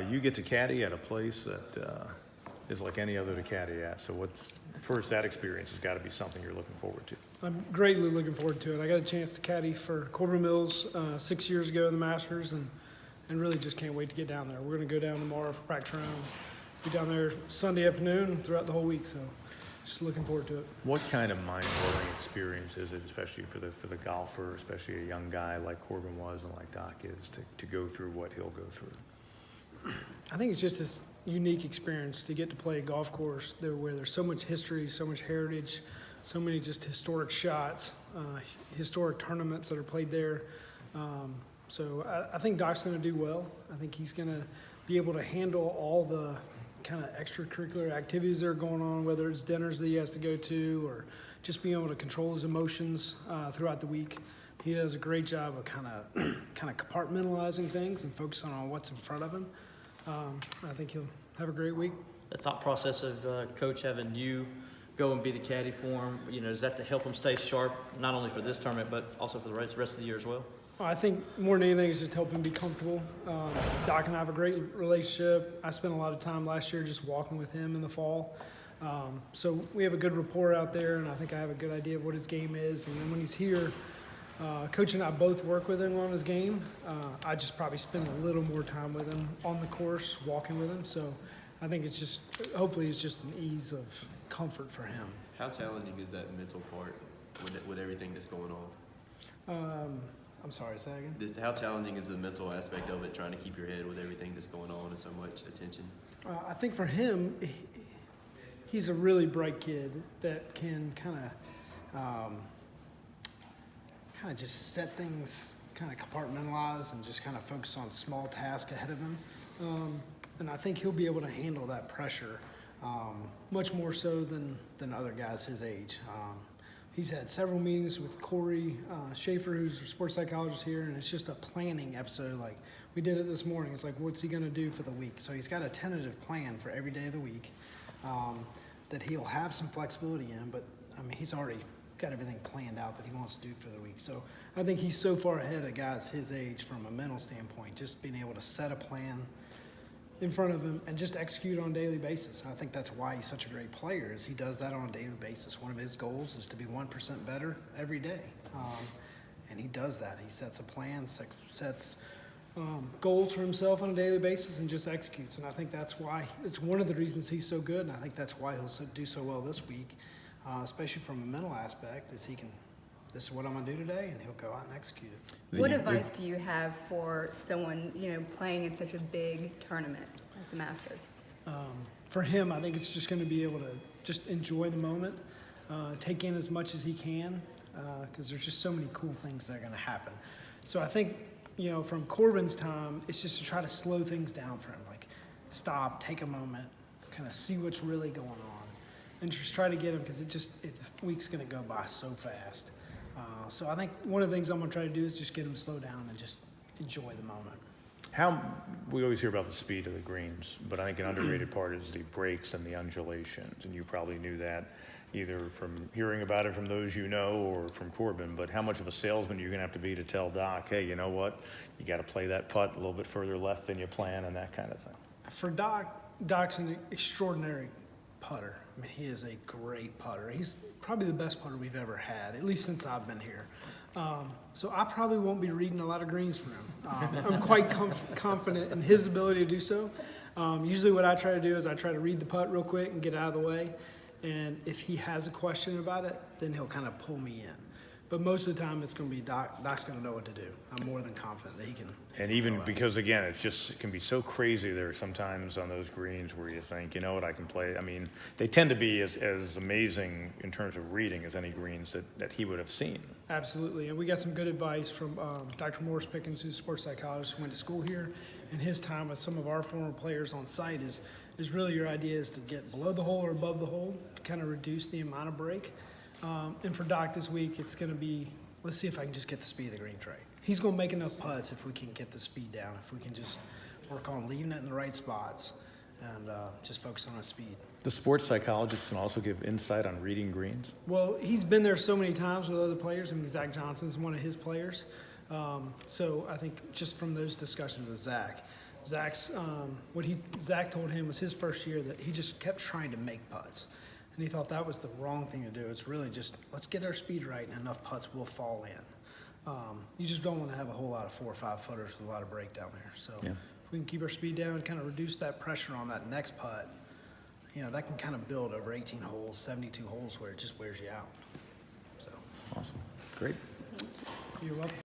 you get to caddy at a place that is like any other to caddy at. So what's first, that experience has got to be something you're looking forward to. I'm greatly looking forward to it. I got a chance to caddy for Corbin Mills 6 years ago in the Masters, and really just can't wait to get down there. We're going to go down tomorrow for practice round. Be down there Sunday afternoon throughout the whole week, so just looking forward to it. What kind of mind-blowing experience is it, especially for the golfer, especially a young guy like Corbin was and like Doc is, to go through what he'll go through? I think it's just this unique experience to get to play a golf course there where there's so much history, so much heritage, so many just historic shots, historic tournaments that are played there. So I think Doc's going to do well. I think he's going to be able to handle all the kind of extracurricular activities that are going on, whether it's dinners that he has to go to or just being able to control his emotions throughout the week. He does a great job of kind of compartmentalizing things and focusing on what's in front of him. I think he'll have a great week. The thought process of Coach having you go and be the caddy for him, is that to help him stay sharp, not only for this tournament, but also for the rest of the year as well? I think more than anything, it's just helping him be comfortable. Doc and I have a great relationship. I spent a lot of time last year just walking with him in the fall. So we have a good rapport out there, and I think I have a good idea of what his game is. And then when he's here, Coach and I both work with him on his game. I just probably spend a little more time with him on the course, walking with him. So I think it's just, hopefully it's just an ease of comfort for him. How challenging is that mental part with everything that's going on? I'm sorry, say that again? How challenging is the mental aspect of it, trying to keep your head with everything that's going on and so much attention? I think for him, he's a really bright kid that can kind of just set things, kind of compartmentalize and just kind of focus on small tasks ahead of him. And I think he'll be able to handle that pressure much more so than other guys his age. He's had several meetings with Corey Schaefer, who's a sports psychologist here, and it's just a planning episode. Like, we did it this morning. It's like, what's he going to do for the week? So he's got a tentative plan for every day of the week that he'll have some flexibility in, but, I mean, he's already got everything planned out that he wants to do for the week. So I think he's so far ahead of guys his age from a mental standpoint, just being able to set a plan in front of him and just execute on a daily basis. I think that's why he's such a great player, is he does that on a daily basis. One of his goals is to be 1% better every day. And he does that. He sets a plan, sets goals for himself on a daily basis and just executes. And I think that's why, it's one of the reasons he's so good, and I think that's why he'll do so well this week, especially from a mental aspect, is this is what I'm going to do today, and he'll go out and execute it. What advice do you have for someone, playing in such a big tournament like the Masters? For him, I think it's just going to be able to just enjoy the moment, take in as much as he can, because there's just so many cool things that are going to happen. So I think, from Corbin's time, it's just to try to slow things down for him, like stop, take a moment, kind of see what's really going on, and just try to get him, because the week's going to go by so fast. So I think one of the things I'm going to try to do is just get him to slow down and just enjoy the moment. We always hear about the speed of the greens, but I think an underrated part is the breaks and the undulations, and you probably knew that either from hearing about it from those or from Corbin, but how much of a salesman you're going to have to be to tell Doc, hey, you know what, you got to play that putt a little bit further left than you plan, and that kind of thing. For Doc's an extraordinary putter. I mean, he is a great putter. He's probably the best putter we've ever had, at least since I've been here. So I probably won't be reading a lot of greens from him. I'm quite confident in his ability to do so. Usually what I try to do is I try to read the putt real quick and get out of the way. And if he has a question about it, then he'll kind of pull me in. But most of the time, it's going to be Doc's going to know what to do. I'm more than confident that he can. And even because, again, it can be so crazy there sometimes on those greens where you think, you know what, I can play. I mean, they tend to be as amazing in terms of reading as any greens that he would have seen. Absolutely. And we got some good advice from Dr. Morris Pickens, who's a sports psychologist who went to school here. And his time with some of our former players on site is really your idea is to get below the hole or above the hole to kind of reduce the amount of break. And for Doc this week, it's going to be, let's see if I can just get the speed of the green tray. He's going to make enough putts if we can get the speed down, if we can just work on leaving it in the right spots and just focus on his speed. The sports psychologist can also give insight on reading greens? Well, he's been there so many times with other players. I mean, Zach Johnson's one of his players. So I think just from those discussions with Zach Zach's, Zach told him was his first year that he just kept trying to make putts. And he thought that was the wrong thing to do. It's really just, let's get our speed right and enough putts will fall in. You just don't want to have a whole lot of 4 or 5 footers with a lot of break down there. So Yeah. if we can keep our speed down and kind of reduce that pressure on that next putt, you know, that can kind of build over 18 holes, 72 holes where it just wears you out. So Awesome. Great. you're welcome.